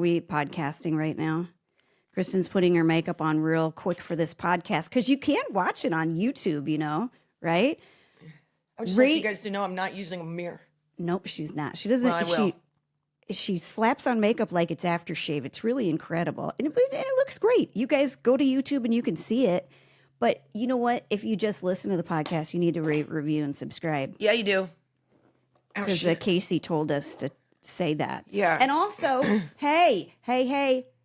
we podcasting right now? Kristin's putting her makeup on real quick for this podcast because you can't watch it on YouTube, you know, right? I would just like you guys to know I'm not using a mirror. Nope, she's not. She doesn't. Well, I will. She slaps on makeup like it's aftershave. It's really incredible. And it looks great. You guys go to YouTube and you can see it. But you know what? If you just listen to the podcast, you need to rate, review, and subscribe. Yeah, you do. Because Casey told us to say that. Yeah. And also, hey,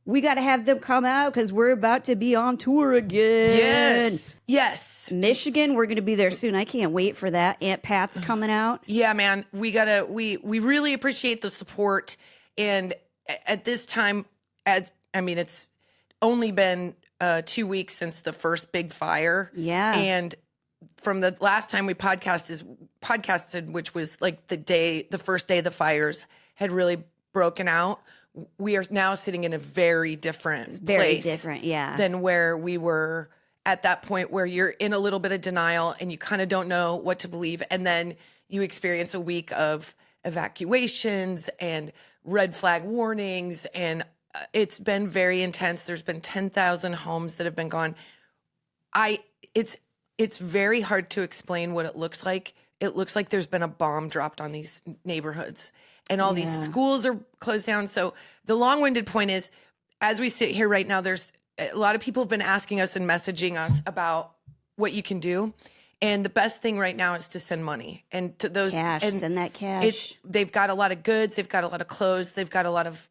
we got to have them come out because we're about to be on tour again. Yes. Michigan, we're going to be there soon. I can't wait for that. Aunt Pat's coming out. Yeah, man. We really appreciate the support. And at this time, it's only been 2 weeks since the first big fire. Yeah. And from the last time we podcasted, which was like the first day the fires had really broken out, we are now sitting in a very different place. Yeah. Than where we were at that point, where you're in a little bit of denial and you kind of don't know what to believe. And then you experience a week of evacuations and red flag warnings. And it's been very intense. There's been 10,000 homes that have been gone. It's very hard to explain what it looks like. It looks like there's been a bomb dropped on these neighborhoods. And all these schools are closed down. So the long-winded point is, as we sit here right now, there's a lot of people have been asking us and messaging us about what you can do. And the best thing right now is to send money. And to those cash, and send that cash. They've got a lot of goods. They've got a lot of clothes. They've got a lot of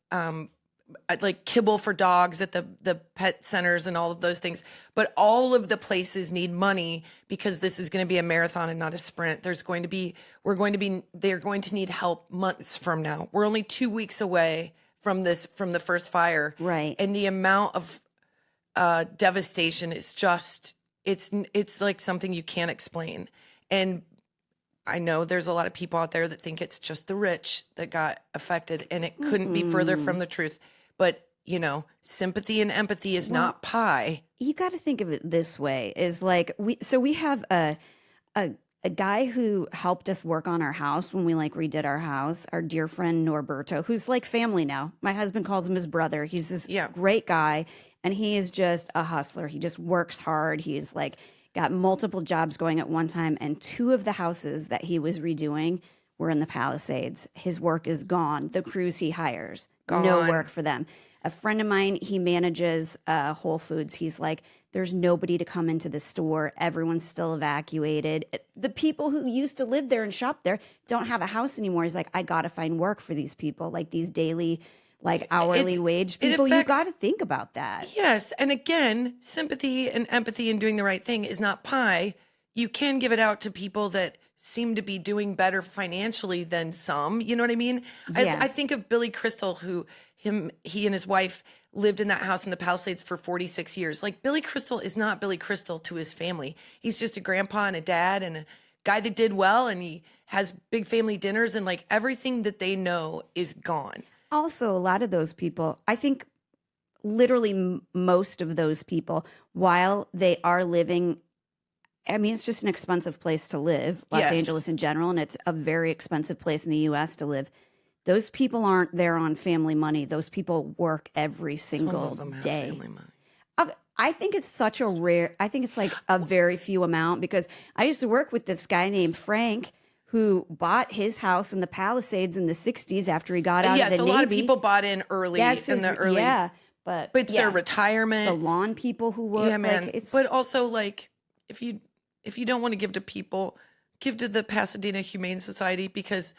like kibble for dogs at the pet centers and all of those things. But all of the places need money because this is going to be a marathon and not a sprint. They're going to need help months from now. We're only 2 weeks away from the first fire. Right. And the amount of devastation is just, it's like something you can't explain. And I know there's a lot of people out there that think it's just the rich that got affected, and it couldn't be further from the truth. But, you know, sympathy and empathy is not pie. You got to think of it this way: is like we have a guy who helped us work on our house when we redid our house. Our dear friend Norberto, who's like family now. My husband calls him his brother. He's this great guy, and he is just a hustler. He just works hard. He's got multiple jobs going at one time, and 2 of the houses that he was redoing were in the Palisades. His work is gone. The crews he hires, no work for them. A friend of mine, he manages Whole Foods. He's like, there's nobody to come into the store. Everyone's still evacuated. The people who used to live there and shop there don't have a house anymore. He's like, I got to find work for these people, like these daily hourly wage people. You got to think about that. Yes. And again, sympathy and empathy and doing the right thing is not pie. You can give it out to people that seem to be doing better financially than some. You know what I mean? Yeah. I think of Billy Crystal, he and his wife lived in that house in the Palisades for 46 years. Like, Billy Crystal is not Billy Crystal to his family. He's just a grandpa and a dad and a guy that did well, and he has big family dinners, and everything that they know is gone. Also, a lot of those people, I think literally most of those people, while they are living, I mean, it's just an expensive place to live, Los Angeles in general, and it's a very expensive place in the U.S. to live. Those people aren't there on family money. Those people work every single Some of them day. have family money. I think it's such a rare, I think it's a very few amount, because I used to work with this guy named Frank who bought his house in the Palisades in the 60s after he got out of the Navy. Yes, a lot of people bought in early. Yeah, but it's their retirement. The lawn people who work. Yeah, man. But also, if you don't want to give to people, give to the Pasadena Humane Society, because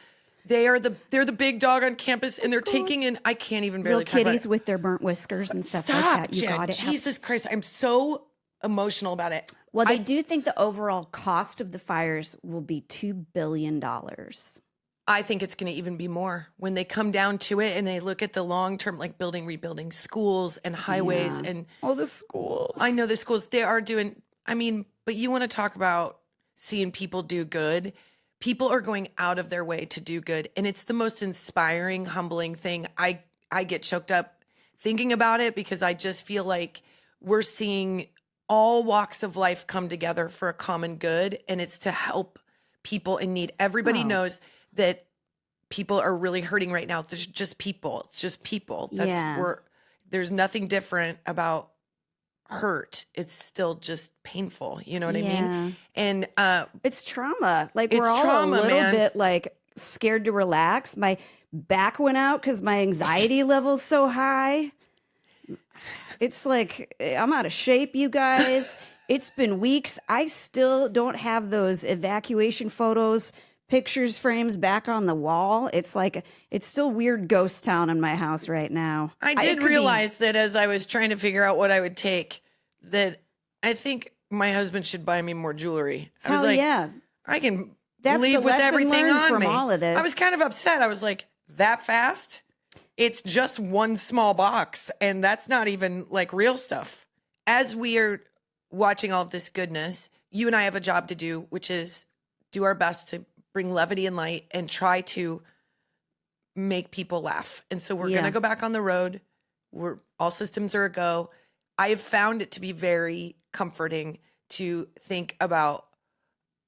they're the big dog on campus, and they're taking in, I can't even barely little kitties with their burnt whiskers and stuff like that. You Jen, got it. Jesus Christ, I'm so emotional about it. Well, they do think the overall cost of the fires will be $2 billion. I think it's going to even be more when they come down to it and they look at the long term, like rebuilding schools and highways and all the schools. I know the schools, they are doing, but you want to talk about seeing people do good. People are going out of their way to do good. And it's the most inspiring, humbling thing. I get choked up thinking about it, because I just feel like we're seeing all walks of life come together for a common good. And it's to help people in need. Everybody knows that people are really hurting right now. There's just people. It's just people. There's nothing different about hurt. It's still just painful. You know what I mean? And it's trauma. Like it's we're all trauma, a little man. bit like scared to relax. My back went out because my anxiety level's so high. It's like I'm out of shape, you guys. It's been weeks. I still don't have those evacuation photos, pictures frames back on the wall. It's like it's still weird ghost town in my house right now. I did realize that as I was trying to figure out what I would take, that I think my husband should buy me more jewelry. I was like, yeah. I can That's leave the with lesson everything learned on from me. all of this. I was kind of upset. I was like, that fast? It's just one small box, and that's not even like real stuff. As we are watching all of this goodness, you and I have a job to do, which is do our best to bring levity and light and try to make people laugh. And so we're going to go back on the road. All systems are a go. I have found it to be very comforting to think about.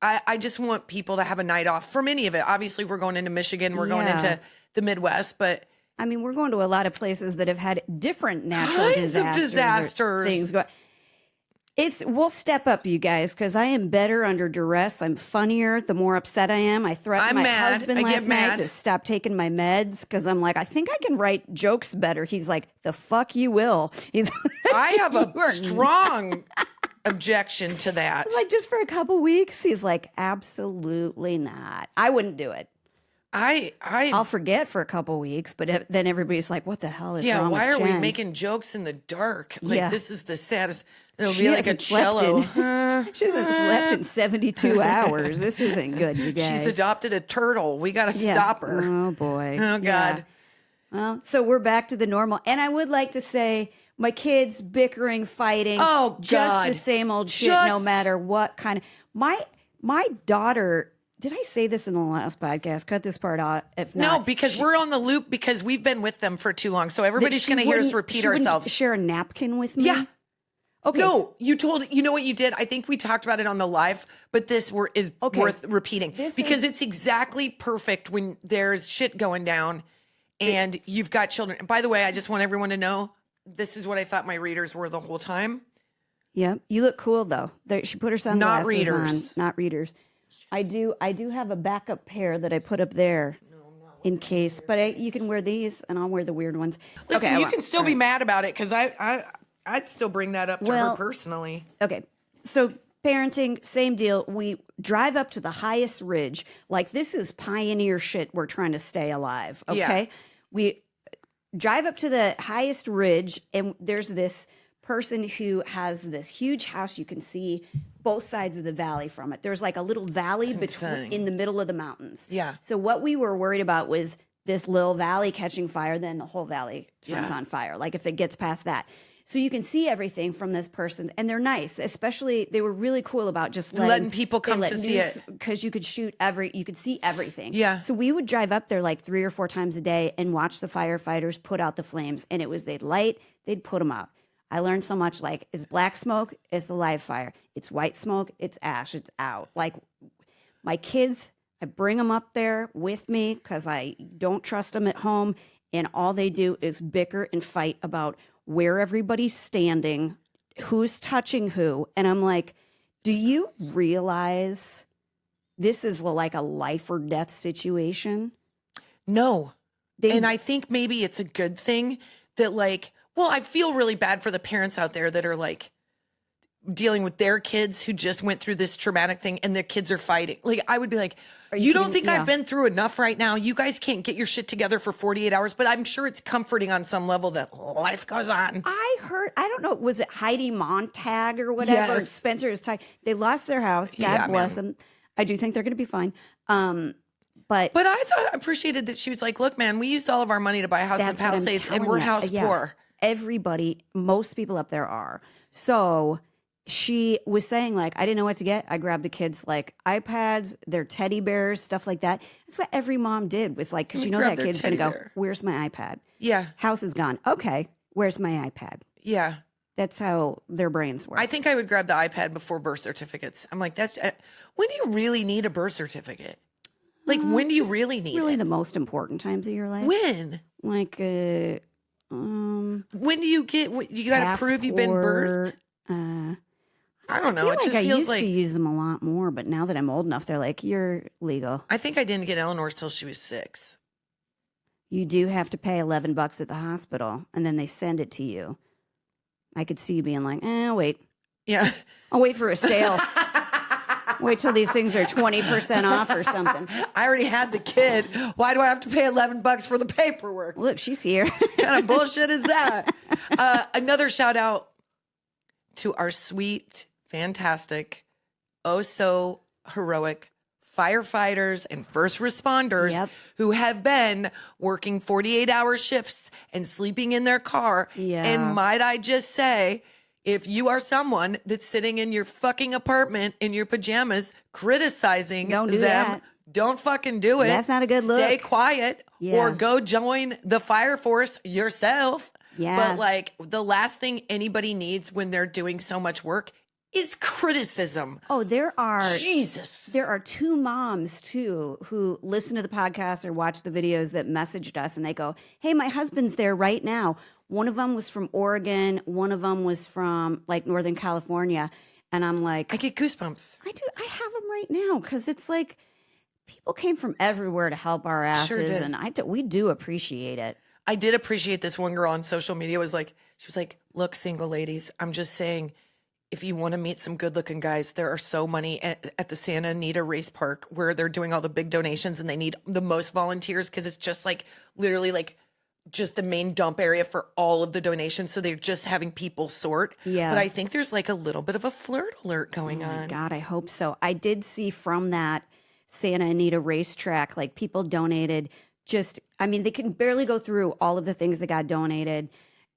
I just want people to have a night off from any of it. Obviously, we're going into Michigan. We're going into the Midwest, but I mean, we're going to a lot of places that have had different natural disasters. Things go. We'll step up, you guys, because I am better under duress. I'm funnier the more upset I am. I threatened my husband last night to stop taking my meds because I'm like, I think I can write jokes better. He's like, the fuck you will. I have a strong objection to that. It's like, just for a couple weeks? He's like, absolutely not. I wouldn't do it. I'll forget for a couple weeks, but then everybody's like, what the hell is wrong with Jen? Why are we making jokes in the dark? Like, this is the saddest. It'll She be like a cello. She hasn't slept in 72 hours. This isn't good, you guys. She's adopted a turtle. We got to stop her. Oh, boy. Oh, God. Yeah. Well, so we're back to the normal. And I would like to say my kids bickering, fighting. Oh, God. Just the same old shit, no matter what kind of. My daughter. Did I say this in the last podcast? Cut this part out. If not, no, because we're on the loop because we've been with them for too long. So everybody's going to hear us repeat ourselves. Share a napkin with me? Yeah. Okay. No, you know what you did? I think we talked about it on the live, but this is worth repeating because it's exactly perfect when there's shit going down and you've got children. And by the way, I just want everyone to know this is what I thought my readers were the whole time. Yeah. You look cool, though. She put her sunglasses Not readers. on. Not readers. I do have a backup pair that I put up there in case, but you can wear these and I'll wear the weird ones. Listen, okay, you can still be mad about it because I'd still bring that up to her personally. Okay. So parenting, same deal. We drive up to the highest ridge. Like this is pioneer shit. We're trying to stay alive. Okay. Yeah. We drive up to the highest ridge and there's this person who has this huge house. You can see both sides of the valley from it. There's like a little valley in the middle of the mountains. Yeah. So what we were worried about was this little valley catching fire, then the whole valley turns on fire. Like if it gets past that. So you can see everything from this person, and they're nice. Especially, they were really cool about just letting people come to see it because you could see everything. Yeah. So we would drive up there like 3 or 4 times a day and watch the firefighters put out the flames, and it was they'd put them out. I learned so much. Like, it's black smoke, it's a live fire. It's white smoke, it's ash, it's out. Like, my kids, I bring them up there with me because I don't trust them at home, and all they do is bicker and fight about where everybody's standing, who's touching who. And I'm like, do you realize this is like a life or death situation? No. And I think maybe it's a good thing that like, well, I feel really bad for the parents out there that are like dealing with their kids who just went through this traumatic thing and their kids are fighting. Like, I would be like, you don't think I've been through enough right now? You guys can't get your shit together for 48 hours, but I'm sure it's comforting on some level that life goes on. I heard, I don't know, was it Heidi Montag or whatever? Yes. Spencer is tight. They lost their house. God bless them. I do think they're going to be fine. But I thought I appreciated that she was like, look, man, we used all of our money to buy a house in Palisades and we're house poor. Everybody, most people up there are. So she was saying, like, I didn't know what to get. I grabbed the kids, like, iPads, their teddy bears, stuff like that. That's what every mom did, was like, because you know that kid's going to go, where's my iPad? Yeah. House is gone. Okay, where's my iPad? Yeah. That's how their brains work. I think I would grab the iPad before birth certificates. I'm like, when do you really need a birth certificate? Like, when do you Just really need really it? the most important times of your life. When? Like, When do you get, you got to prove you've been birthed? I don't know. I It feel just like I feels used like, to use them a lot more, but now that I'm old enough, they're like, you're legal. I think I didn't get Eleanor's till she was 6. You do have to pay $11 at the hospital, and then they send it to you. I could see you being like, wait. Yeah. I'll wait for a sale. Wait till these things are 20% off or something. I already had the kid. Why do I have to pay $11 for the paperwork? Look, she's here. What kind of bullshit is that? Another shout out to our sweet, fantastic, oh so heroic firefighters and first responders Yep. who have been working 48-hour shifts and sleeping in their car. Yeah. And might I just say, if you are someone that's sitting in your fucking apartment in your pajamas criticizing Don't do them, that. don't fucking do it. That's not a good Stay look. quiet Yeah. or go join the fire force yourself. Yeah. But like, the last thing anybody needs when they're doing so much work is criticism. Oh, there are Jesus. 2 moms too who listen to the podcast or watch the videos that messaged us, and they go, "Hey, my husband's there right now." One of them was from Oregon, one of them was from like Northern California, and I'm like, I get goosebumps. I have them right now because it's like people came from everywhere to help our asses, did. and we do appreciate it. I did appreciate this one girl on social media she was like, look, single ladies, I'm just saying, if you want to meet some good looking guys, there are so many at the Santa Anita Race Park where they're doing all the big donations and they need the most volunteers because it's just like literally like just the main dump area for all of the donations. So they're just having people sort. Yeah. But I think there's like a little bit of a flirt alert going on. God, I hope so. I did see from that Santa Anita racetrack, like people donated they can barely go through all of the things that got donated.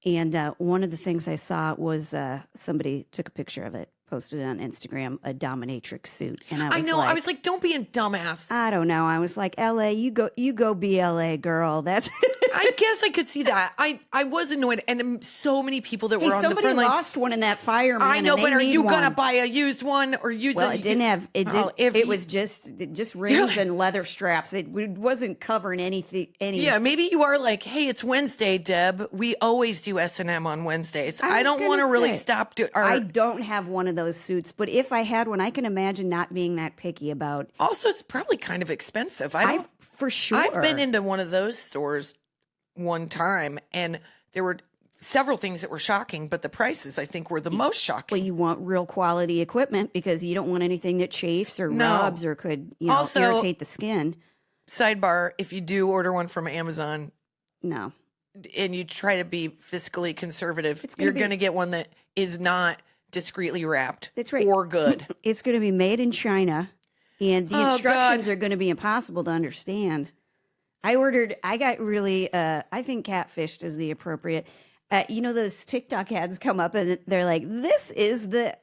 And one of the things I saw was somebody took a picture of it, posted it on Instagram, a dominatrix suit. And I was like, don't be a dumbass. I don't know. I was like, LA, you go be LA, girl. That's I guess I could see that. I was annoyed, and so many people that were on the somebody front lines. lost one in that fire. Man, I know, and but they are need you one. gonna buy a used one or use? Well, it didn't have. It did. If it you- was just rings and leather straps. It wasn't covering anything. Yeah, maybe you are like, hey, it's Wednesday, Deb. We always do S&M on Wednesdays. I don't want to really stop doing. I don't have one of those suits, but if I had one, I can imagine not being that picky about. Also, it's probably kind of expensive. For sure. I've been into one of those stores one time, and there were several things that were shocking, but the prices I think were the most shocking. Well, you want real quality equipment because you don't want anything that chafes or No. rubs or could Also- irritate the skin. Sidebar: if you do order one from Amazon No. and you try to be fiscally conservative, It's gonna you're be- going to get one that is not discreetly wrapped. That's right. Or good. It's going to be made in China, and the Oh, instructions God. are going to be impossible to understand. I got really, I think catfished is the appropriate. Those TikTok ads come up and they're like, this is the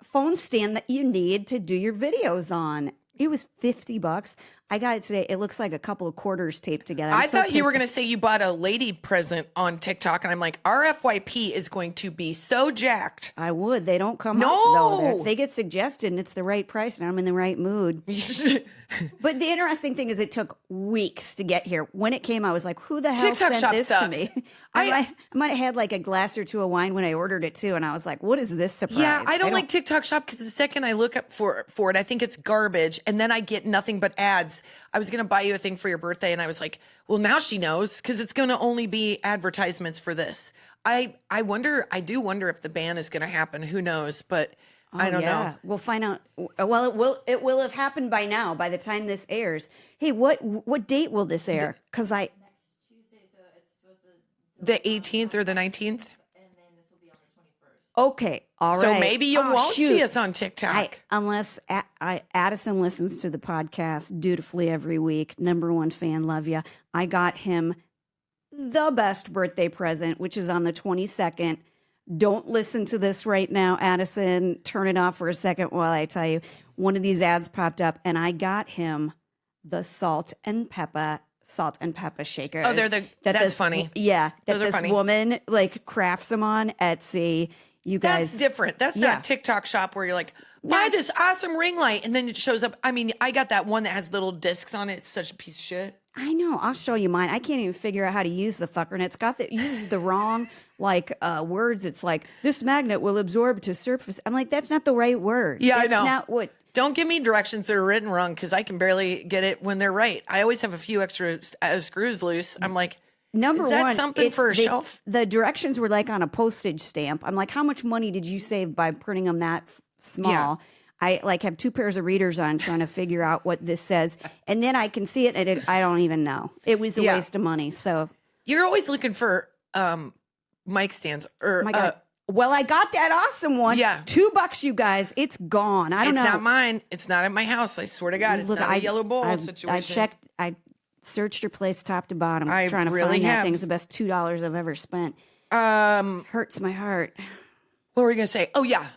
phone stand that you need to do your videos on. It was $50. I got it today. It looks like a couple of quarters taped together. I thought you were going to say you bought a lady present on TikTok, and I'm like, our FYP is going to be so jacked. I would. They don't come No. up, though. If they get suggested and it's the right price and I'm in the right mood. But the interesting thing is it took weeks to get here. When it came, I was like, who the hell TikTok sent shop this sucks. to me? I might have had like a glass or two of wine when I ordered it too. And I was like, what is this surprise? Yeah, I don't like TikTok shop because the second I look up for it, I think it's garbage, and then I get nothing but ads. I was going to buy you a thing for your birthday, and I was like, well, now she knows because it's going to only be advertisements for this. I do wonder if the ban is going to happen. Who knows? But I don't know. We'll find out. Well, it will have happened by now, by the time this airs. Hey, what date will this air? Because Next Tuesday, so it's supposed to. The 18th or the 19th? And then this will be on the 21st. okay, all right. So maybe you Oh, won't shoot. see us on TikTok. Unless Addison listens to the podcast dutifully every week. #1 fan, love ya. I got him the best birthday present, which is on the 22nd. Don't listen to this right now, Addison. Turn it off for a second while I tell you. One of these ads popped up, and I got him the salt and pepper shaker. Oh, that's funny. Yeah, that Those are this funny. woman like crafts them on Etsy. you guys. That's different. That's not TikTok shop where you're like, buy this awesome ring light. And then it shows up. I mean, I got that one that has little discs on it. It's such a piece of shit. I know. I'll show you mine. I can't even figure out how to use the fucker. And it's got it uses the wrong words. It's like, this magnet will absorb to surface. I'm like, that's not the right word. Yeah, that's I know. Not what. Don't give me directions that are written wrong because I can barely get it when they're right. I always have a few extra screws loose. I'm like, Number is that one, something for a shelf? The directions were like on a postage stamp. I'm like, how much money did you save by printing them that small? Yeah. I like have 2 pairs of readers on trying to figure out what this says. And then I can see it and I don't even know. It was a waste of money. So you're always looking for mic stands or my God. Well, I got that awesome one. Yeah. $2, you guys. It's gone. I don't know. It's not mine. It's not at my house. I swear to God. It's not a yellow bowl situation. I checked. I searched your place top to bottom I trying to really find that have. thing. It's the best $2 I've ever spent. Hurts my heart. What were we going to say? Oh, yeah.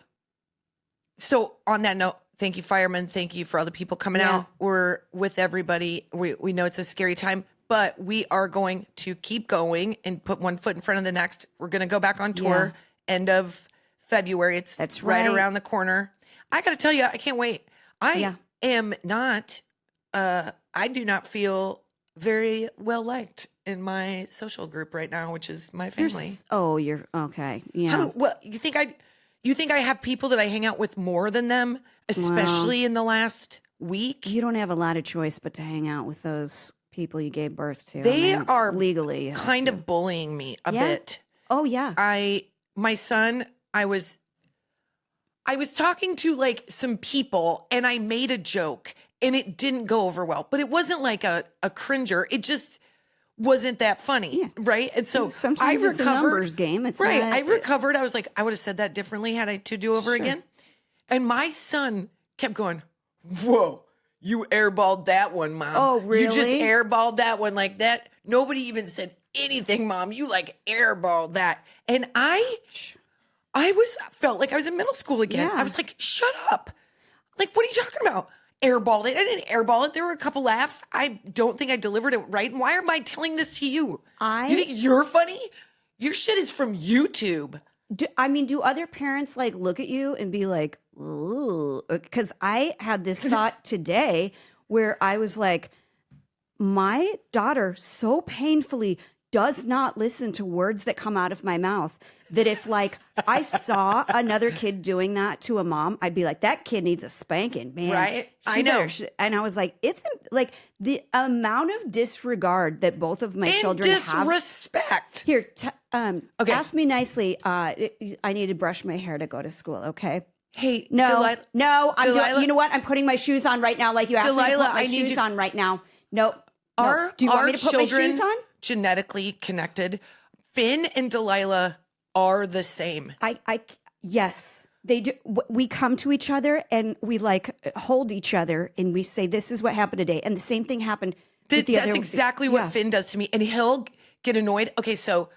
So on that note, thank you, firemen. Thank you for all the people coming out. We're with everybody. We know it's a scary time, but we are going to keep going and put one foot in front of the next. We're going to go back on tour end of February. That's right around the corner. I got to tell you, I can't wait. I am not, I do not feel very well liked in my social group right now, which is my family. You're okay. Yeah. You think I have people that I hang out with more than them, especially in the last week? You don't have a lot of choice but to hang out with those people you gave birth to. They are legally kind of bullying me a bit. Oh yeah. My son, I was talking to like some people and I made a joke and it didn't go over well, but it wasn't like a cringer. It just wasn't that funny, right? And so sometimes it's a numbers game. It's right. Not, I recovered. I was like, I would have said that differently had I to do over again. And my son kept going, "Whoa, you airballed that one, Mom. Oh, really? You just airballed that one like that. Nobody even said anything, Mom. You like airballed that." And I felt like I was in middle school again. Yeah. I was like, "Shut up. Like, what are you talking about? Airballed it. I didn't airball it. There were a couple laughs. I don't think I delivered it right. And why am I telling this to you? You think you're funny? Your shit is from YouTube." Do other parents like look at you and be like, "Ooh"? Because I had this thought today where I was like, my daughter so painfully does not listen to words that come out of my mouth that if like I saw another kid doing that to a mom, I'd be like, that kid needs a spanking, man. Right? I know. And I was like, it's like the amount of disregard that both of my children have. Disrespect. Here, okay. Ask me nicely. I need to brush my hair to go to school. Okay. Hey, no. Delilah, you know what? I'm putting my shoes on right now. Like you asked me to Delilah, put my I need shoes you- on right now. No. Do you want me to put my shoes on? Genetically connected? Finn and Delilah are the same. Yes, they do. We come to each other and we like hold each other and we say, "This is what happened today," and the same thing happened. With the That's other, exactly what Finn does to me, and he'll get annoyed. Okay, so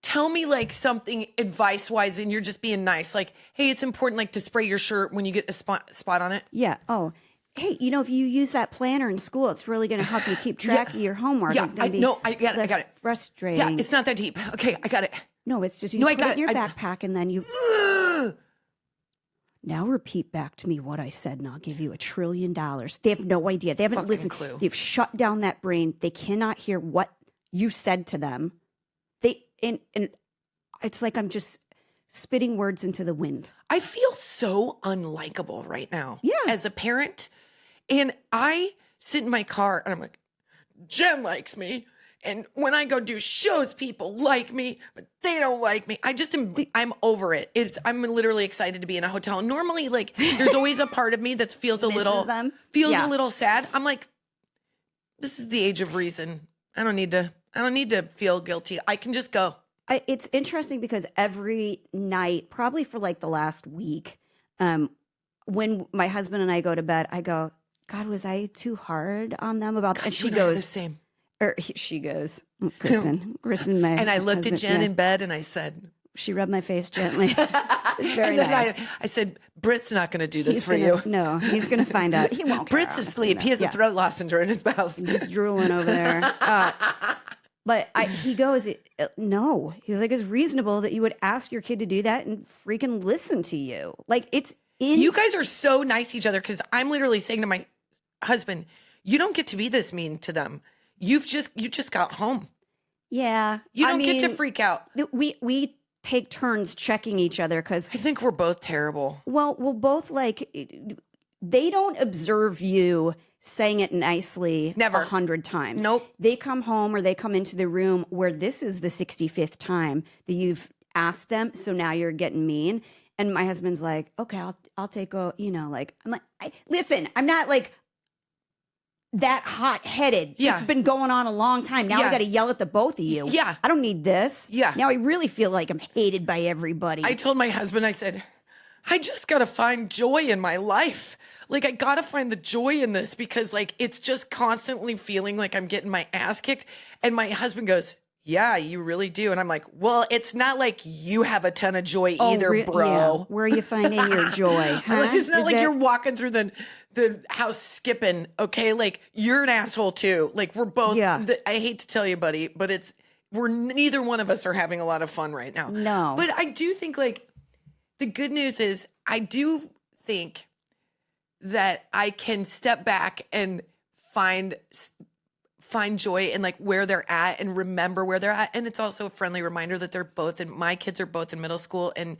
tell me like something advice wise, and you're just being nice. Like, hey, it's important like to spray your shirt when you get a spot on it. Yeah. Oh. Hey, if you use that planner in school, it's really going to help you keep track of your homework. Yeah, it's going to be I got it. Frustrating. Yeah, it's not that deep. Okay, I got it. No, it's just you put it in your backpack and then you. Now repeat back to me what I said, and I'll give you $1 trillion. They have no idea. They haven't listened. Clue. They've shut down that brain. They cannot hear what you said to them. And it's like I'm just spitting words into the wind. I feel so unlikable right now. Yeah. As a parent. And I sit in my car and I'm like, Jen likes me. And when I go do shows, people like me, but they don't like me. I'm over it. I'm literally excited to be in a hotel. Normally, like, there's always a part of me that feels a little sad. I'm like, this is the age of reason. I don't need to feel guilty. I can just go. It's interesting because every night, probably for like the last week, when my husband and I go to bed, I go, God, was I too hard on them about that? And she goes, the same. She goes, Kristin, my and I looked husband, at Jen in bed and I said, she rubbed my face gently. It's very nice. I said, Britt's not going to do this for you. No, he's going to find out. He won't. Britt's asleep. He has a throat lozenge in his mouth. Just drooling over there. But he goes, no. He's like, it's reasonable that you would ask your kid to do that and freaking listen to you. Like, it's You guys are so nice to each other because I'm literally saying to my husband, you don't get to be this mean to them. You just got home. Yeah. You don't get to freak out. We take turns checking each other because I think we're both terrible. Well, we'll both like, they don't observe you saying it nicely Never. 100 times. Nope. They come home or they come into the room where this is the 65th time that you've asked them. So now you're getting mean. And my husband's like, okay, I'll take a, like, I'm like, listen, I'm not like that hot-headed. Yeah. It's been going on a long time. Now I Yeah. got to yell at the both of you. Yeah. I don't need this. Yeah. Now I really feel like I'm hated by everybody. I told my husband, I said, I just got to find joy in my life. Like, I got to find the joy in this because, like, it's just constantly feeling like I'm getting my ass kicked. And my husband goes, yeah, you really do. And I'm like, well, it's not like you have a ton of joy either, bro. Yeah. Where are you finding your joy? Huh? It's not Is like that- you're walking through the house skipping, okay? Like, you're an asshole too. Like, we're both, Yeah. I hate to tell you, buddy, but neither one of us are having a lot of fun right now. No. But I do think, like, the good news is I do think that I can step back and find joy in like where they're at and remember where they're at. And it's also a friendly reminder that my kids are both in middle school, and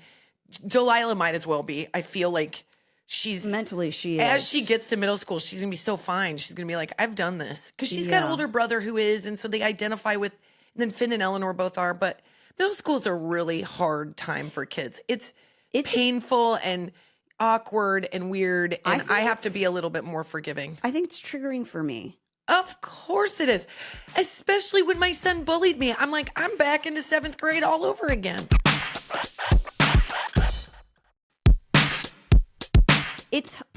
Delilah might as well be. I feel like mentally she is. as she gets to middle school, she's gonna be so fine. She's gonna be like, I've done this. Because she's got an Yeah. older brother who is, and so they identify with, and then Finn and Eleanor both are, but middle school is a really hard time for kids. It's painful and awkward and weird, and I have to be a little bit more forgiving. I think it's triggering for me. Of course it is. Especially when my son bullied me. I'm like, I'm back into 7th grade all over again.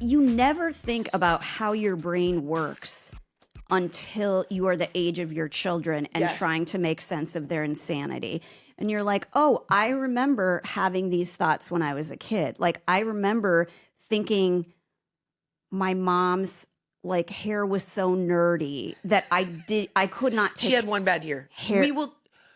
You never think about how your brain works until you are the age of your children and Yes. trying to make sense of their insanity. And you're like, oh, I remember having these thoughts when I was a kid. Like, I remember thinking my mom's like hair was so nerdy that I could not take. She had one bad year. Hair-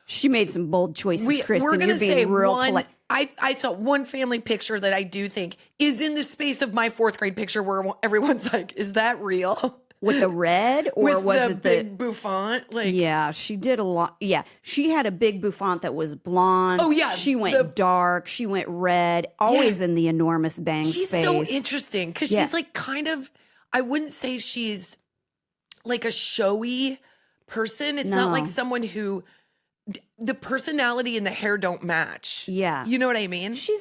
She made some bold choices, Kristen. We're going to You're being say real one. polite. I saw one family picture that I do think is in the space of my 4th grade picture where everyone's like, is that real? With the red, or With was the it big bouffant? Like, Yeah, she did a lot. Yeah, she had a big bouffant that was blonde. Oh, yeah, she went dark. She went red. Always in the enormous bang she's space. so interesting because Yeah. she's like kind of, I wouldn't say she's like a showy person. It's not No. like someone who the personality and the hair don't match. Yeah. You know what I mean? She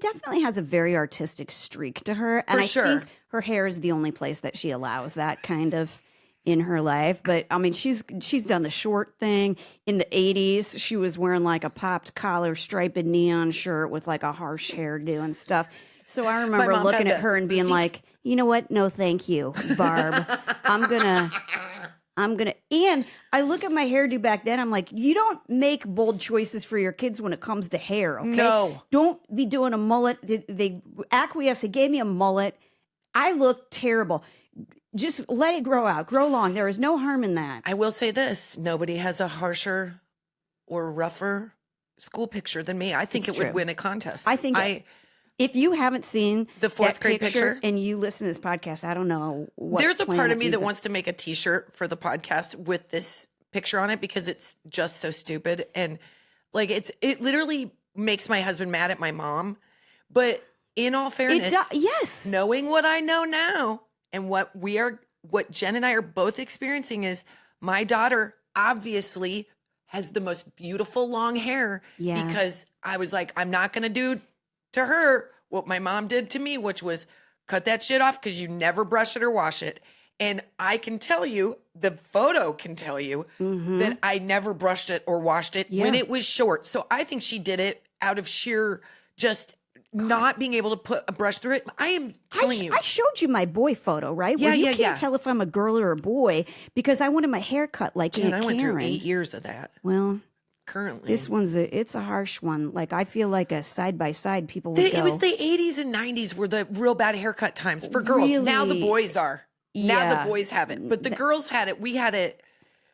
definitely has a very artistic streak to her, and For I sure. think her hair is the only place that she allows that kind of in her life. But I mean, she's done the short thing in the '80s. She was wearing like a popped collar, striped neon shirt with like a harsh hairdo and stuff. So I remember mom looking had at her and being like, you know what? No, thank you, Barb. I'm gonna. And I look at my hairdo back then. I'm like, you don't make bold choices for your kids when it comes to hair. Okay? No. Don't be doing a mullet. They acquiesced. They gave me a mullet. I look terrible. Just let it grow out, grow long. There is no harm in that. I will say this: nobody has a harsher or rougher school picture than me. I think It's it would true. win a contest. I think if you haven't seen The 4th that grade picture? and you listen to this podcast, I don't know what. There's a part planet of me you've that been- wants to make a T-shirt for the podcast with this picture on it because it's just so stupid and like it literally makes my husband mad at my mom. But in all fairness, yes. knowing what I know now and what Jen and I are both experiencing is my daughter obviously has the most beautiful long hair Yeah. because I was like, I'm not going to do to her what my mom did to me, which was cut that shit off because you never brush it or wash it. And I can tell you, the photo can tell you that I never brushed it or washed it when Yeah. it was short. So I think she did it out of sheer just not being able to put a brush through it. I am telling you. I showed you my boy photo, right? Yeah, Where you yeah, can't yeah. tell if I'm a girl or a boy because I wanted my hair cut like Jen, Aunt I went through Karen. 8 years of that Well, currently. this one's it's a harsh one. Like I feel like a side by side people would go. It was the 80s and 90s were the real bad haircut times for girls. Now the Really? boys are. Now Yeah. the boys have it. But the girls had it. We had it.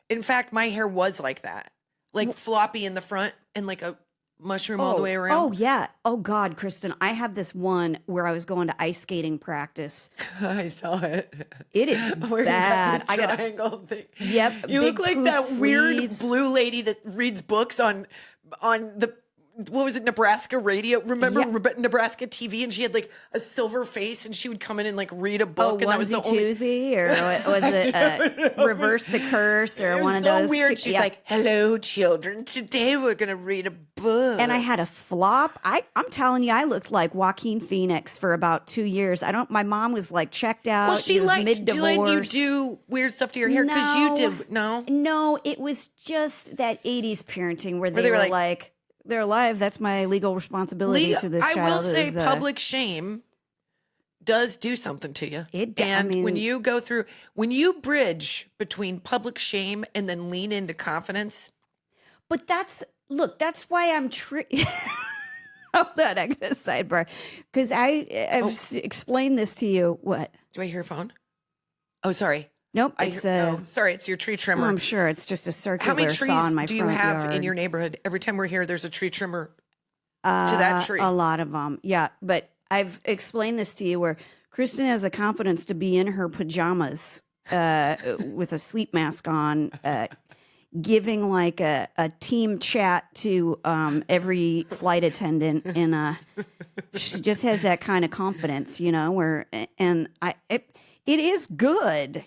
In fact, my hair was like that. like floppy in the front and like a mushroom all the way around. Oh, yeah. Oh, God, Kristen, I have this one where I was going to ice skating practice. I saw it. It is Where you bad. got the triangle thing. Yep. You look big like poof that weird sleeves. blue lady that reads books on the, what was it, Nebraska radio? Remember Nebraska TV? And she had like a silver face and she would come in and like read a book. And that was the only... Twosie, or was it Reverse the Curse, or one of so those? weird. She's like, hello, children. Today we're going to read a book. And I had a flop. I'm telling you, I looked like Joaquin Phoenix for about 2 years. My mom was like checked out. Well, she was liked mid-divorce. you do weird stuff to your hair because you did. No, it was just that 80s parenting where they were like, they're alive. That's my legal responsibility to this child. I will say public shame does do something to you. When you go through, when you bridge between public shame and then lean into confidence. But that's why I'm hold on, I got a sidebar. Because I've explained this to you. What? Do I hear a phone? Oh, sorry. Nope. It's sorry, it's your tree trimmer. I'm sure it's just a circular How many saw in my trees do you front have yard. in your neighborhood? Every time we're here, there's a tree trimmer to that tree. A lot of them. Yeah. But I've explained this to you where Kristen has the confidence to be in her pajamas with a sleep mask on, giving like a team chat to every flight attendant. And she just has that kind of confidence, it is good,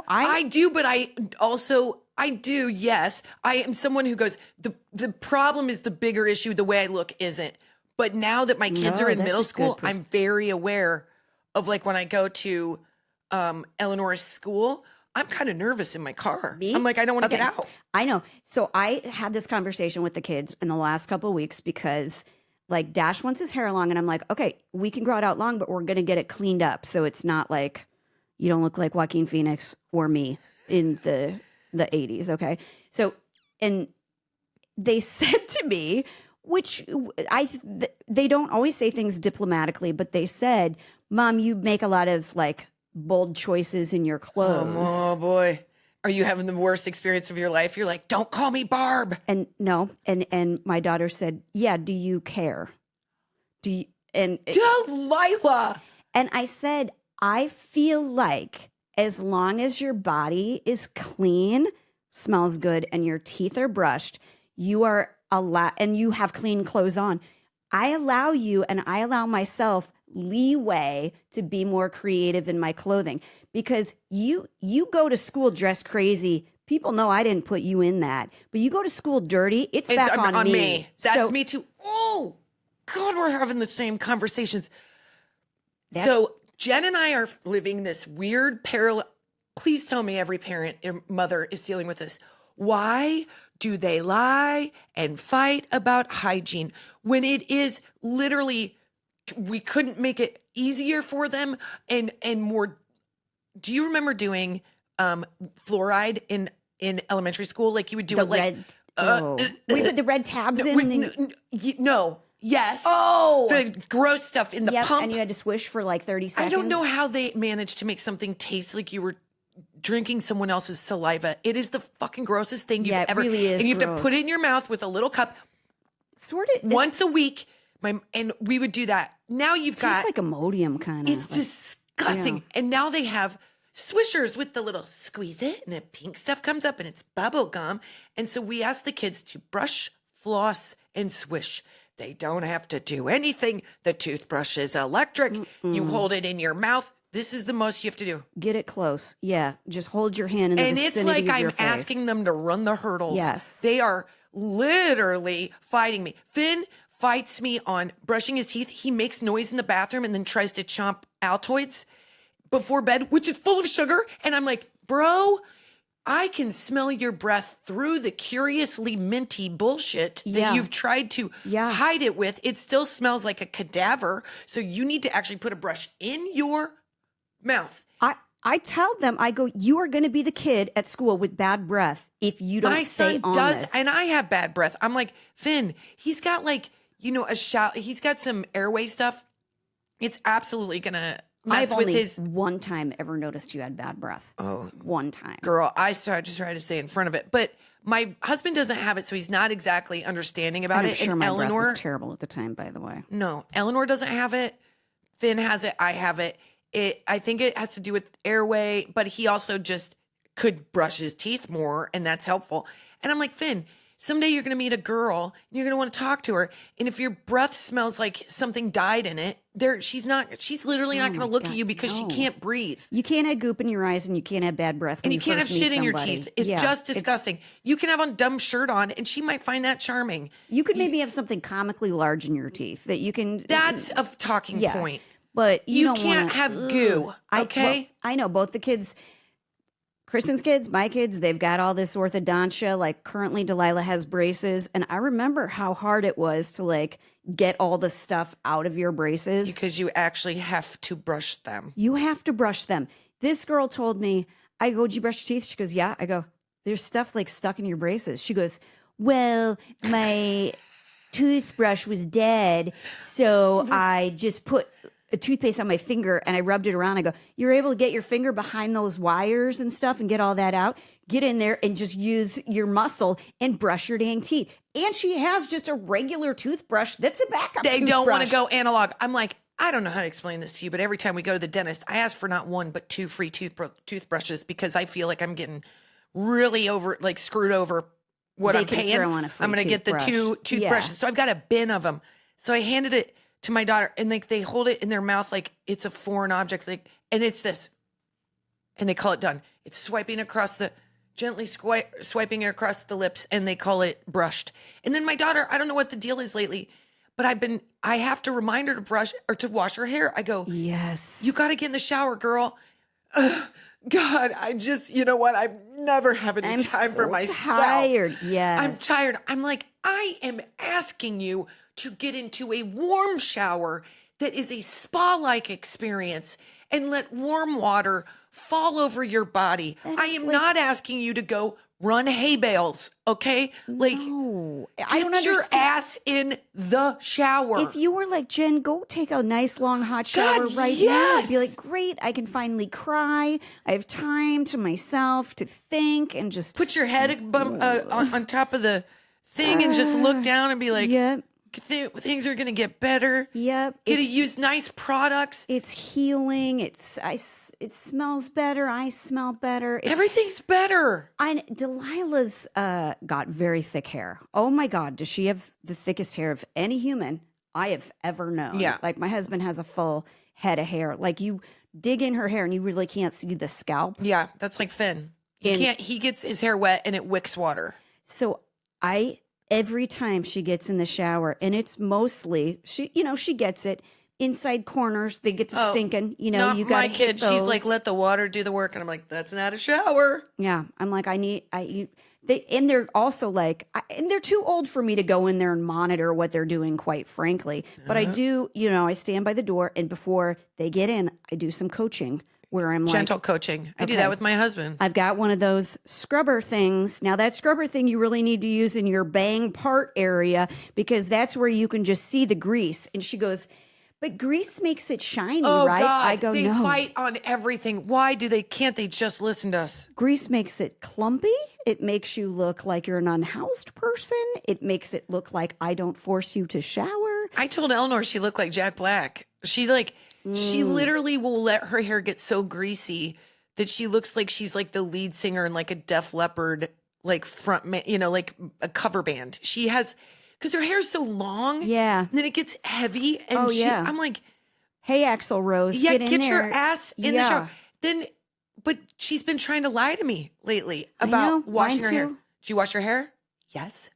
I do, but I do, yes. I am someone who goes, the problem is the bigger issue, the way I look isn't. But now that my kids are in middle school, I'm very aware of like when I go to Eleanor's school, I'm kind of nervous in my car. Me? I'm like, I don't want to get out. I know. So I had this conversation with the kids in the last couple of weeks because like Dash wants his hair long and I'm like, okay, we can grow it out long, but we're going to get it cleaned up. So it's not like you don't look like Joaquin Phoenix or me in the 80s. Okay. So, and they said to me, which they don't always say things diplomatically, but they said, Mom, you make a lot of like bold choices in your clothes. Oh boy. Are you having the worst experience of your life? You're like, don't call me Barb. And no. And my daughter said, yeah, do you care? Delilah. And I said, I feel like as long as your body is clean, smells good, and your teeth are brushed, you are and you have clean clothes on. I allow you and I allow myself leeway to be more creative in my clothing because you go to school dressed crazy. People know I didn't put you in that, but you go to school dirty. It's back on me. That's me too. Oh God, we're having the same conversations. So Jen and I are living this weird parallel. Please tell me every parent or mother is dealing with this. Why do they lie and fight about hygiene when it is literally, we couldn't make it easier for them and more? Do you remember doing fluoride in elementary school? Like you would do the it like red, we put the red tabs in. No. Yes. Oh, the gross stuff in the pump. And you had to swish for like 30 seconds. I don't know how they managed to make something taste like you were drinking someone else's saliva. It is the fucking grossest thing you've ever. It really is. And you have gross. to put it in your mouth with a little cup. Sort of once a week. And we would do that. Now you've got like Imodium kind of. It's disgusting. Yeah. And now they have swishers with the little squeeze it and the pink stuff comes up and it's bubble gum. And so we ask the kids to brush, floss, and swish. They don't have to do anything. The toothbrush is electric. You hold it in your mouth. This is the most you have to do. Get it close. Yeah. Just hold your hand in the vicinity it's like of your I'm face. asking them to run the hurdles. Yes. They are literally fighting me. Finn fights me on brushing his teeth. He makes noise in the bathroom and then tries to chomp Altoids before bed, which is full of sugar. And I'm like, bro, I can smell your breath through the curiously minty bullshit that you've tried to hide it with. It still smells like a cadaver. So you need to actually put a brush in your mouth. I tell them, I go, you are going to be the kid at school with bad breath if you don't stay on this. And I have bad breath. I'm like, Finn, he's got like, a shout. He's got some airway stuff. It's absolutely going to mess I've with only his one time ever noticed you had bad breath. Oh, one time. girl, I started to try to stay in front of it, but my husband doesn't have it, so he's not exactly understanding about And I'm it. sure And my Eleanor, breath was terrible at the time, by the way. no, Eleanor doesn't have it. Finn has it. I have it. I think it has to do with airway, but he also just could brush his teeth more, and that's helpful. And I'm like, Finn, someday you're going to meet a girl and you're going to want to talk to her. And if your breath smells like something died in it, she's literally not going to look at you because she can't breathe. You can't have goop in your eyes and you can't have bad breath. When And you can't have first shit meet in your somebody. teeth. It's just disgusting. You can have a dumb shirt on and she might find that charming. You could maybe have something comically large in your teeth that you can. That's a talking point. But You don't can't wanna, have goo, okay? I know both the kids, Kristen's kids, my kids, they've got all this orthodontia. Like currently Delilah has braces. And I remember how hard it was to like get all the stuff out of your braces. Because you actually have to brush them. You have to brush them. This girl told me, I go, did you brush your teeth? She goes, yeah. I go, there's stuff like stuck in your braces. She goes, well, my toothbrush was dead. So I just put a toothpaste on my finger and I rubbed it around. I go, you're able to get your finger behind those wires and stuff and get all that out. Get in there and just use your muscle and brush your dang teeth. And she has just a regular toothbrush that's a backup They toothbrush. don't want to go analog. I'm like, I don't know how to explain this to you, but every time we go to the dentist, I ask for not one, but two free toothbrushes because I feel like I'm getting really screwed over what They I'm can paying. throw on a free I'm going to get the toothbrush. two toothbrushes. Yeah. So I've got a bin of them. So I handed it to my daughter and like they hold it in their mouth like it's a foreign object. And it's this. And they call it done. It's swiping across gently swiping across the lips and they call it brushed. And then my daughter, I don't know what the deal is lately, but I have to remind her to brush or to wash her hair. I go, yes, you got to get in the shower, girl. Ugh, God, you know what? I've never have any time for myself. Tired. Yes. I'm tired. I'm like, I am asking you to get into a warm shower that is a spa-like experience and let warm water fall over your body. I am not asking you to go run hay bales, okay? Like, no, get I don't your understand. ass in the shower. If you were like, Jen, go take a nice long hot shower God, right now. yes. I'd be like, great, I can finally cry. I have time to myself to think and just Put your head on top of the thing and just look down and be like, Yep. Things are going to get better. Yep. Get to use nice products. It's healing. It smells better. I smell better. Everything's better. Delilah's got very thick hair. Oh my God, does she have the thickest hair of any human I have ever known? Yeah. Like my husband has a full head of hair. Like you dig in her hair and you really can't see the scalp. Yeah, that's like Finn. He gets his hair wet and it wicks water. So every time she gets in the shower, and it's mostly she gets it inside corners. They get to stinking. Not you got my kid. She's like, let the water do the work, and I'm like, that's not a shower. Yeah, I'm like, and they're also like, and they're too old for me to go in there and monitor what they're doing, quite frankly. But I do, I stand by the door, and before they get in, I do some coaching. Where I'm Gentle like, coaching. I do that with my husband. I've got one of those scrubber things. Now that scrubber thing you really need to use in your bang part area because that's where you can just see the grease. And she goes, but grease makes it shiny, right? God, I go, they no. fight on everything. Why can't they just listen to us? Grease makes it clumpy. It makes you look like you're an unhoused person. It makes it look like I don't force you to shower. I told Eleanor she looked like Jack Black. She literally will let her hair get so greasy that she looks like she's like the lead singer in like a Def Leppard, like front man, like a cover band. She has, because her hair's so long. Yeah. And then it gets heavy. And I'm like, hey, Axl Rose, yeah, get in there. your ass in the shower. But she's been trying to lie to me lately about washing her hair. Did you wash your hair? Yes.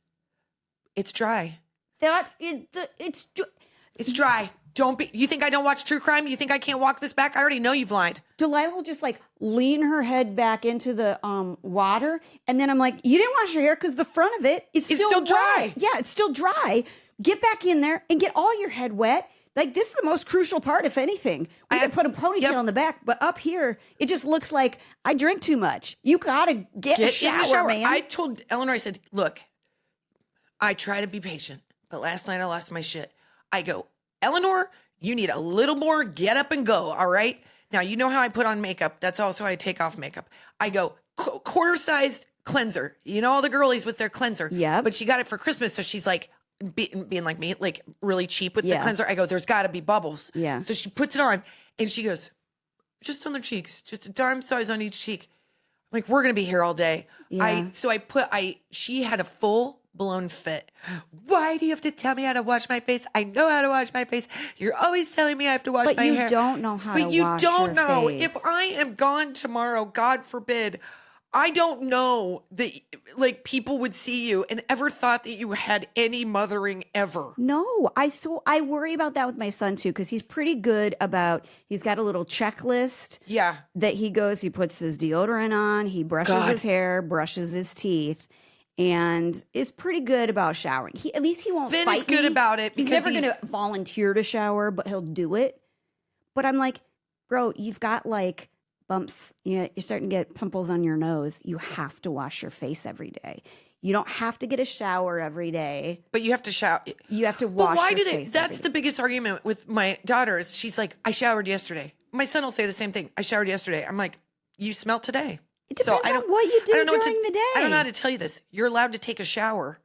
It's dry. It's dry. You think I don't watch true crime? You think I can't walk this back? I already know you've lied. Delilah will just like lean her head back into the water. And then I'm like, you didn't wash your hair because the front of it is still dry. Yeah, it's still dry. Get back in there and get all your head wet. Like this is the most crucial part, if anything. We can put a ponytail in the back, but up here, it just looks like I drink too much. You gotta get a shower, in the shower, man. I told Eleanor, I said, look, I try to be patient, but last night I lost my shit. I go, Eleanor, You need a little more get up and go. All right. Now, you know how I put on makeup. That's also how I take off makeup. I go quarter sized cleanser. You know, all the girlies with their cleanser. Yep. But she got it for Christmas. So she's like being like me, like really cheap with the cleanser. I go, there's got to be bubbles. Yeah. So she puts it on and she goes, just on their cheeks, just a dime size on each cheek. I'm like, we're going to be here all day. Yeah. She had a full blown fit. Why do you have to tell me how to wash my face? I know how to wash my face. You're always telling me I have to wash my hair. But you don't know how to wash But you don't know. face. If I am gone tomorrow, God forbid, I don't know that like people would see you and ever thought that you had any mothering ever. No, I worry about that with my son too, because he's pretty good about, he's got a little checklist Yeah. that he puts his deodorant on, he brushes his hair, brushes his teeth, and is pretty good about showering. At least he won't Finn fight is good me. about it He's because never going to volunteer to shower, but he'll do it. But I'm like, bro, you've got like bumps, you're starting to get pimples on your nose. You have to wash your face every day. You don't have to get a shower every day. But you have to shower. You have to wash why your do they? face That's every the day. biggest argument with my daughter is she's like, I showered yesterday. My son will say the same thing. I showered yesterday. I'm like, you smell today. It depends on what you do during the day. I don't know how to tell you this. You're allowed to take a shower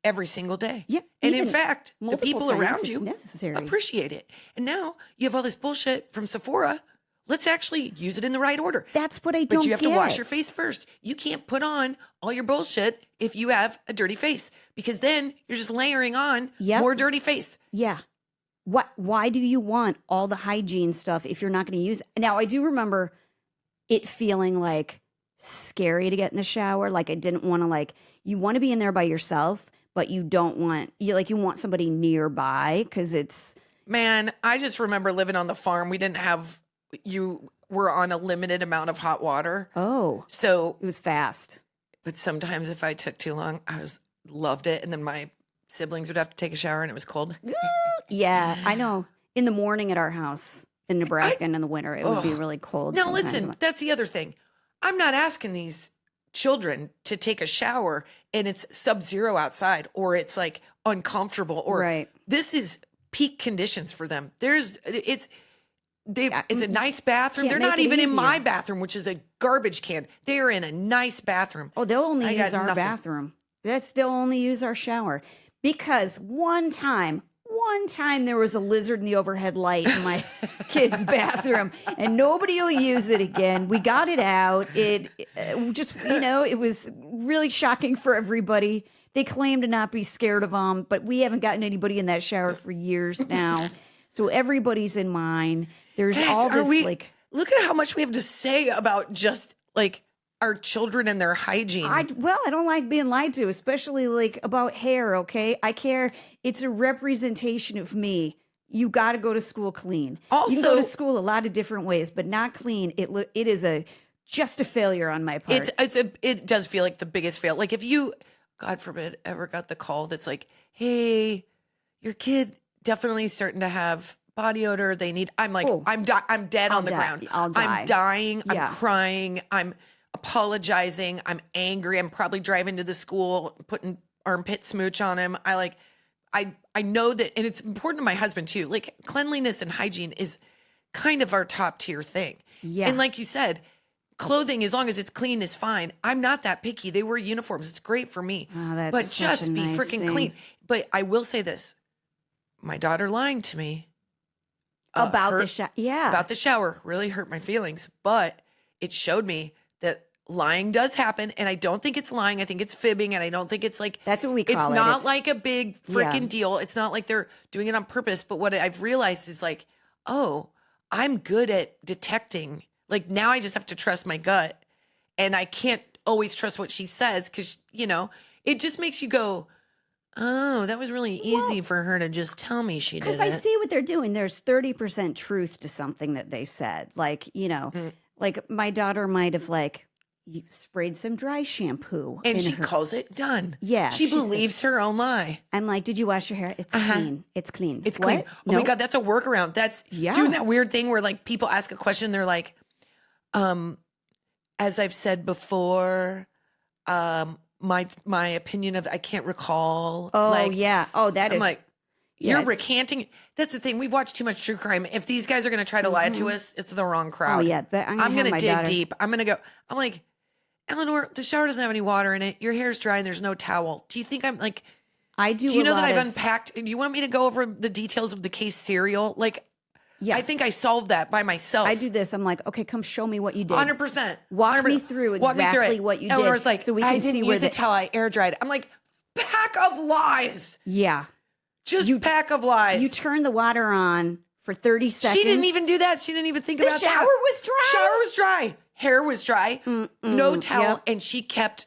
every single day. Yeah, And in even fact, the multiple people times around if you necessary. appreciate it. And now you have all this bullshit from Sephora. Let's actually use it in the right order. That's what I don't But you have get. to wash your face first. You can't put on all your bullshit if you have a dirty face because then you're just layering on more dirty face. Yeah. Why do you want all the hygiene stuff if you're not going to use it? Now, I do remember it feeling like scary to get in the shower. Like I didn't want to you want to be in there by yourself, but you don't want, you want somebody nearby because it's. Man, I just remember living on the farm. We didn't have, you were on a limited amount of hot water. Oh, So, it was fast. but sometimes if I took too long, loved it. And then my siblings would have to take a shower and it was cold. Yeah, I know. In the morning at our house in Nebraska and in the winter, it would be really cold. Now, sometimes. listen, that's the other thing. I'm not asking these children to take a shower and it's sub-zero outside or it's like uncomfortable or Right. this is peak conditions for them. It's a nice bathroom. Can't They're make not it even in easier. my bathroom, which is a garbage can. They are in a nice bathroom. Oh, they'll I only got use our nothing. bathroom. They'll only use our shower because one time there was a lizard in the overhead light in my kid's bathroom, and nobody will use it again. We got it out. It just it was really shocking for everybody. They claim to not be scared of them, but we haven't gotten anybody in that shower for years now. So everybody's in mine. There's Guys, all this look at how much we have to say about just like our children and their hygiene. I don't like being lied to, especially about hair, okay? I care. It's a representation of me. You got to go to school clean. You can go to Also- school a lot of different ways, but not clean. It is just a failure on my part. It does feel like the biggest fail. Like if you, God forbid, ever got the call that's like, hey, your kid definitely starting to have body odor. They need, I'm like, Oh. I'm dead I'll on the die. ground. I'll die. I'm dying. Yeah. I'm crying. I'm apologizing. I'm angry. I'm probably driving to the school, putting armpit smooch on him. I know that, and it's important to my husband too. Like cleanliness and hygiene is kind of our top tier thing. Yeah. And like you said, clothing, as long as it's clean, is fine. I'm not that picky. They wear uniforms. It's great for me. Oh, that's but such just a be nice freaking thing. clean. But I will say this. My daughter lying to me about the hurt- shower. Yeah. about the shower really hurt my feelings, but it showed me that lying does happen. And I don't think it's lying. I think it's fibbing. And I don't think it's like, That's what we it's call it. not It's- like a big freaking Yeah. deal. It's not like they're doing it on purpose. But what I've realized is like, oh, I'm good at detecting. Like now I just have to trust my gut. And I can't always trust what she says because, it just makes you go, oh, that was really easy for her to just tell me she did Because it. I see what they're doing. There's 30% truth to something that they said. Like my daughter might have you sprayed some dry shampoo. And in she her. calls it done. Yeah, She she says- believes her own lie. I'm like, did you wash your hair? It's clean. It's clean. It's What? clean. Oh my Nope. God, that's a workaround. That's Yeah. doing that weird thing where like people ask a question, they're like, as I've said before, my opinion of I can't recall. Oh like, yeah. Oh, that I'm is like, You're it's- recanting. That's the thing. We've watched too much true crime. If these guys are going to try to lie to us, it's the wrong crowd. Oh yeah, but I'm I'm gonna going to have my dig daughter- deep. I'm going to go. I'm like, Eleanor, the shower doesn't have any water in it. Your hair's dry and there's no towel. Do you think I'm like, I do. do you a know that lot I've of- unpacked? Do you want me to go over the details of the case serial? Like, Yeah, I think I solved that by myself. I do this. I'm like, okay, come show me what you did. 100%. Walk me 100%. through Walk me through exactly it. what you Eleanor's did, like, so we I can didn't see where use a the- towel. I air dried. I'm like, pack of lies. Yeah, Just pack of lies. you turn the water on for 30 seconds. She didn't even do that. She didn't even think The about that. shower was dry? Shower was dry. Hair was dry. No towel. yep. And she kept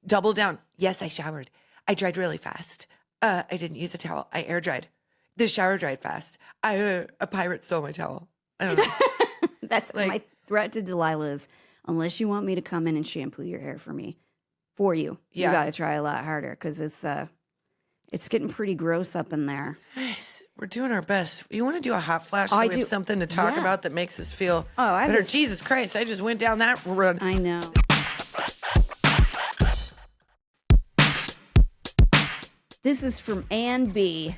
double down. Yes, I showered. I dried really fast. I didn't use a towel. I air dried. The shower dried fast. A pirate stole my towel. I don't know. That's my threat to Delilah is, unless you want me to come in and shampoo your hair for you, Yeah. you got to try a lot harder because it's getting pretty gross up in there. Nice. We're doing our best. You want to do a hot flash so I we have do. something to talk Yeah. about that makes us feel Oh, I have better? this- Jesus Christ. I just went down that road. I know. This is from Ann B.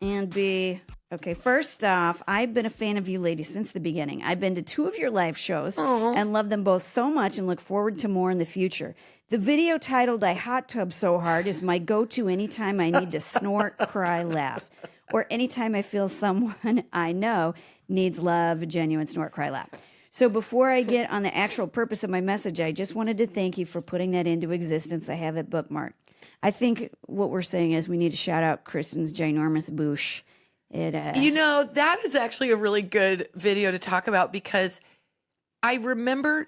Ann B. Okay, first off, I've been a fan of you ladies since the beginning. I've been to 2 of your live shows and love them both so much and look forward to more in the future. The video titled I Hot Tub So Hard is my go-to anytime I need to snort, cry, laugh, or anytime I feel someone I know needs love, a genuine snort, cry, laugh. So before I get on the actual purpose of my message, I just wanted to thank you for putting that into existence. I have it bookmarked. I think what we're saying is we need to shout out Kristin's ginormous boosh. You know, that is actually a really good video to talk about because I remember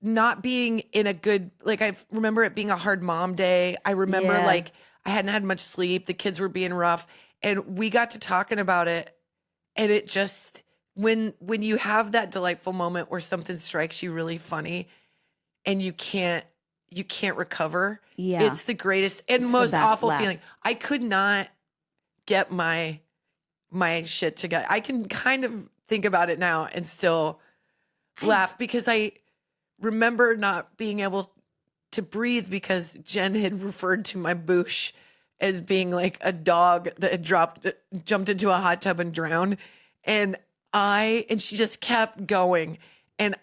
not being in a good, like, I remember it being a hard mom day. I remember, Yeah. like, I hadn't had much sleep. The kids were being rough. And we got to talking about it. And it just, when you have that delightful moment where something strikes you really funny and you can't recover. Yeah. It's the greatest and It's the most best awful laugh. feeling. I could not get my shit together. I can kind of think about it now and still laugh because I remember not being able to breathe because Jen had referred to my boosh as being like a dog that had jumped into a hot tub and drowned. And she just kept going. And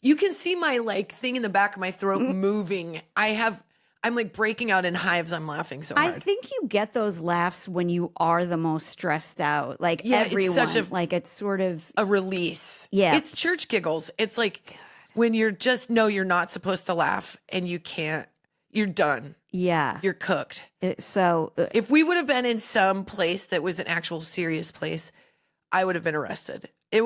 you can see my like thing in the back of my throat moving. I'm like breaking out in hives. I'm laughing so hard. I think you get those laughs when you are the most stressed out. Like Yeah, it's everyone, such like it's sort of a release. Yeah. It's church giggles. It's like when you're just know you're not supposed to laugh and you can't, you're done. yeah. You're cooked. So If we would have been in some place that was an actual serious place, I would have been arrested. There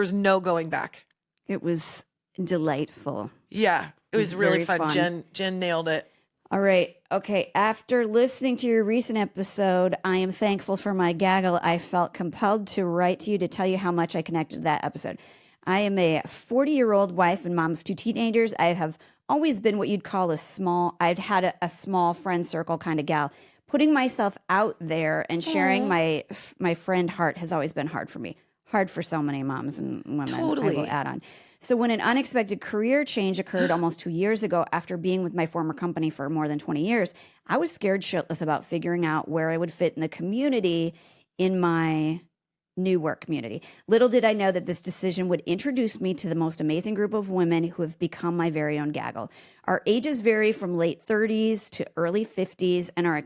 was no going back. it was delightful. Yeah. It was really very fun. fun. Jen nailed it. All right. Okay. After listening to your recent episode, I am thankful for my gaggle. I felt compelled to write to you to tell you how much I connected to that episode. I am a 40-year-old wife and mom of 2 teenagers. I have always been what you'd call I'd had a small friend circle kind of gal. Putting myself out there and sharing my friend heart has always been hard for me. Hard for so many moms and women. Totally. I will add on. So when an unexpected career change occurred almost 2 years ago after being with my former company for more than 20 years, I was scared shitless about figuring out where I would fit in the community in my new work community. Little did I know that this decision would introduce me to the most amazing group of women who have become my very own gaggle. Our ages vary from late 30s to early 50s, and our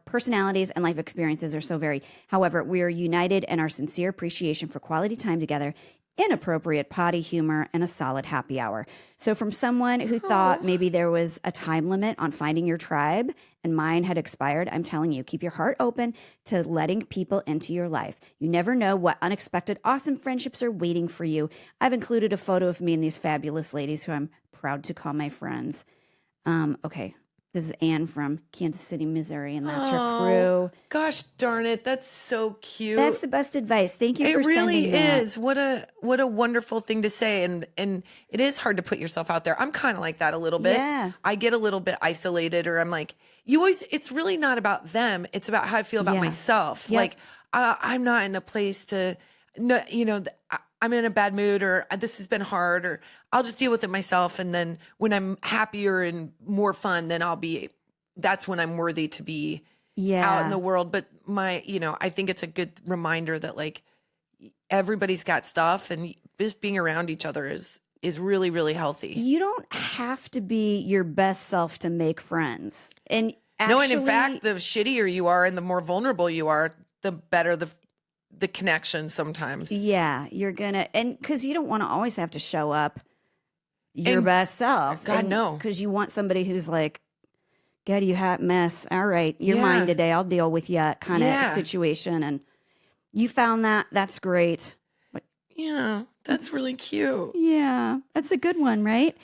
personalities and life experiences are so varied. However, we are united in our sincere appreciation for quality time together, inappropriate potty humor, and a solid happy hour. So from someone who thought maybe there was a time limit on finding your tribe and mine had expired, I'm telling you, keep your heart open to letting people into your life. You never know what unexpected awesome friendships are waiting for you. I've included a photo of me and these fabulous ladies who I'm proud to call my friends. Okay. This is Anne from Kansas City, Missouri, and that's her crew. Gosh darn it. That's so cute. That's the best advice. Thank you It for really sending that. is. What a wonderful thing to say. And it is hard to put yourself out there. I'm kind of like that a little bit. Yeah. I get a little bit isolated, or I'm like, it's really not about them. It's about how I feel about Yeah. myself. Yep. Like, I'm not in a place to, no, I'm in a bad mood, or this has been hard, or I'll just deal with it myself. And then when I'm happier and more fun, then that's when I'm worthy to be Yeah. out in the world. But I think it's a good reminder that like everybody's got stuff, and just being around each other is really, really healthy. You don't have to be your best self to make friends. And No, and in actually- fact, the shittier you are and the more vulnerable you are, the better the connection sometimes. Yeah, you're gonna, and because you don't want to always have to show up your best self. God, no. Because you want somebody who's like, "God, you hot mess. All right, you're Yeah. mine today. I'll deal with you," kind of Yeah. situation. And you found that. That's great. Yeah, that's really cute. Yeah, that's a good one, right?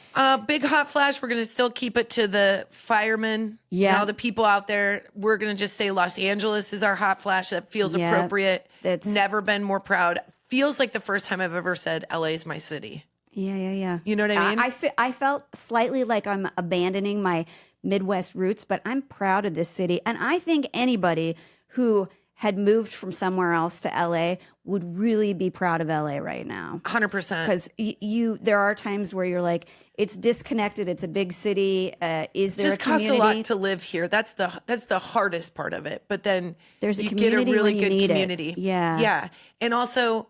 Big hot flash. We're going to still keep it to the firemen. Yeah. Now the people out there, we're going to just say Los Angeles is our hot flash. That feels Yeah, appropriate. that's- Never been more proud. Feels like the first time I've ever said LA is my city. Yeah. You know what I mean? I felt slightly like I'm abandoning my Midwest roots, but I'm proud of this city. And I think anybody who had moved from somewhere else to LA would really be proud of LA right now. 100%. Because there are times where you're like, it's disconnected. It's a big city. Is there Just a costs community? a lot to live here. That's the hardest part of it. But then There's a you get a community really when you good need it. community. Yeah. Yeah. And also,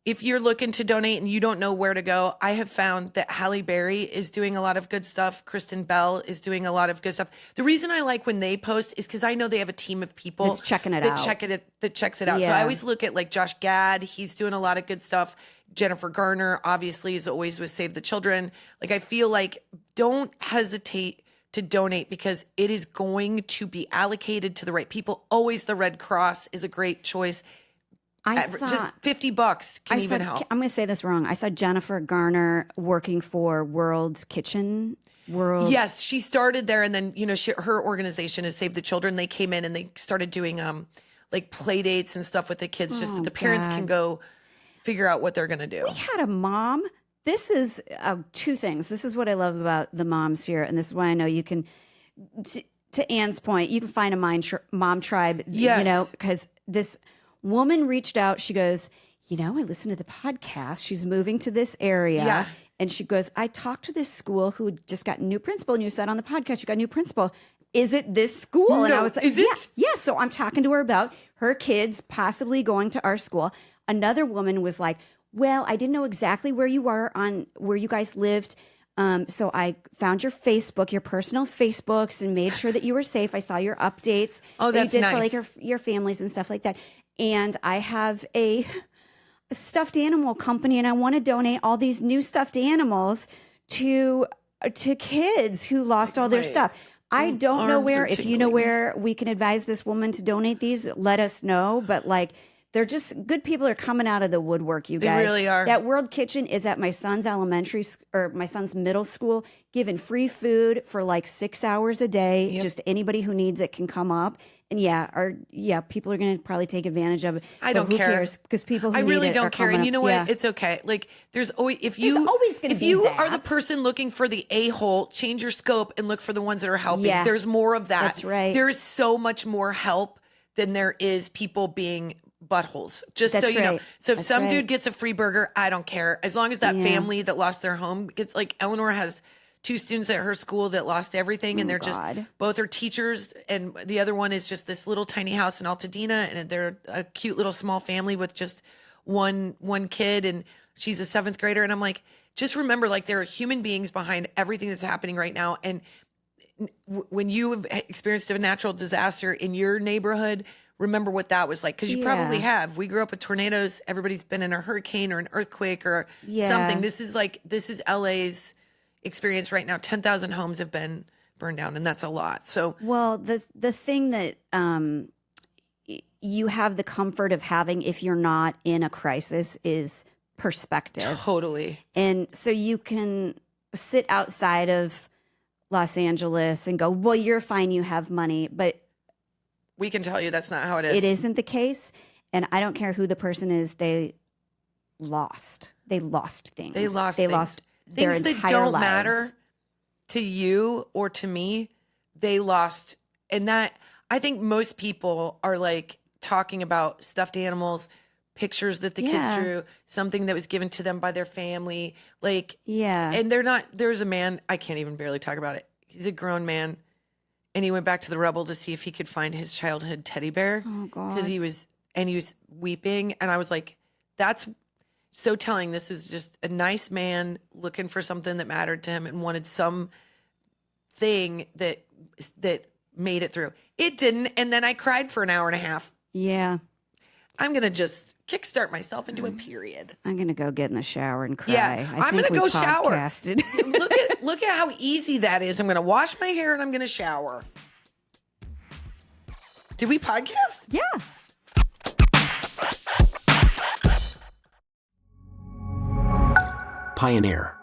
if you're looking to donate and you don't know where to go, I have found that Halle Berry is doing a lot of good stuff. Kristen Bell is doing a lot of good stuff. The reason I like when they post is because I know they have a team of people That's checking it that out. that checks it out. So Yeah. I always look at like Josh Gad. He's doing a lot of good stuff. Jennifer Garner obviously is always with Save the Children. Like I feel like don't hesitate to donate because it is going to be allocated to the right people. Always the Red Cross is a great choice. Just $50 can even help. I'm going to say this wrong. I saw Jennifer Garner working for World's Kitchen. Yes, she started there, and then her organization is Save the Children. They came in and they started doing like play dates and stuff with the kids, just that the parents can go figure out what they're going to do. We had a mom. This is two things. This is what I love about the moms here, and this is why I know you can. To Anne's point, you can find a mom tribe. Yes. Because this woman reached out. She goes, I listened to the podcast. She's moving to this area. Yeah. And she goes, I talked to this school who just got a new principal. And you said on the podcast, you got a new principal. Is it this school? And I was like, is it? Yeah. So I'm talking to her about her kids possibly going to our school. Another woman was like, well, I didn't know exactly where you guys lived. So I found your Facebook, your personal Facebooks, and made sure that you were safe. I saw your updates. Oh, that that's you did nice. for like your families and stuff like that. And I have a stuffed animal company, and I want to donate all these new stuffed animals to kids who lost all their my stuff. I don't know arms where. are If you know tingling. where we can advise this woman to donate these, let us know. But like, they're just good people are coming out of the woodwork, you They guys. really are. That World Kitchen is at my son's my son's middle school, giving free food for like 6 hours a day. Yep. Just anybody who needs it can come up. And people are going to probably take advantage of it. I But don't who care. cares? Because people who I need really it don't are care. coming And up. you know what? Yeah. It's okay. Like there's always always gonna if be you are the that. person looking for the a-hole, change your scope and look for the ones that are helping. Yeah. There's more of that. That's right. There is so much more help than there is people being buttholes. Just so That's you know. right. So if That's some right. dude gets a free burger, I don't care. As long as that Yeah. family that lost their home gets, like Eleanor has 2 students at her school that lost everything, and they're God. just both are teachers, and the other one is just this little tiny house in Altadena, and they're a cute little small family with just one kid, and she's a 7th grader. And I'm like, just remember, like there are human beings behind everything that's happening right now. And when you have experienced a natural disaster in your neighborhood, remember what that was like, because you probably Yeah. have. We grew up with tornadoes. Everybody's been in a hurricane or an earthquake or Yeah. something. This is LA's experience right now. 10,000 homes have been burned down, and that's a lot. So Well, the thing that you have the comfort of having if you're not in a crisis is perspective. totally. And so you can sit outside of Los Angeles and go, well, you're fine, you have money, but We can tell you that's not how it is. it isn't the case. And I don't care who the person is, they lost things. They lost they things. lost their Things entire that don't lives. matter to you or to me, they lost. And that, I think most people are like talking about stuffed animals, pictures that the Yeah. kids drew, something that was given to them by their family. Like, Yeah. and they're not, there's a man, I can't even barely talk about it. He's a grown man, and he went back to the rubble to see if he could find his childhood teddy bear. Oh, God. Because he was weeping. And I was like, that's so telling. This is just a nice man looking for something that mattered to him and wanted some thing that made it through. It didn't. And then I cried for an hour and a half. Yeah. I'm going to just kickstart myself into a period. I'm going to go get in the shower and cry. Yeah, I'm think gonna we go shower. podcasted. look at how easy that is. I'm going to wash my hair and I'm going to shower. Did we podcast? Yeah. Pioneer.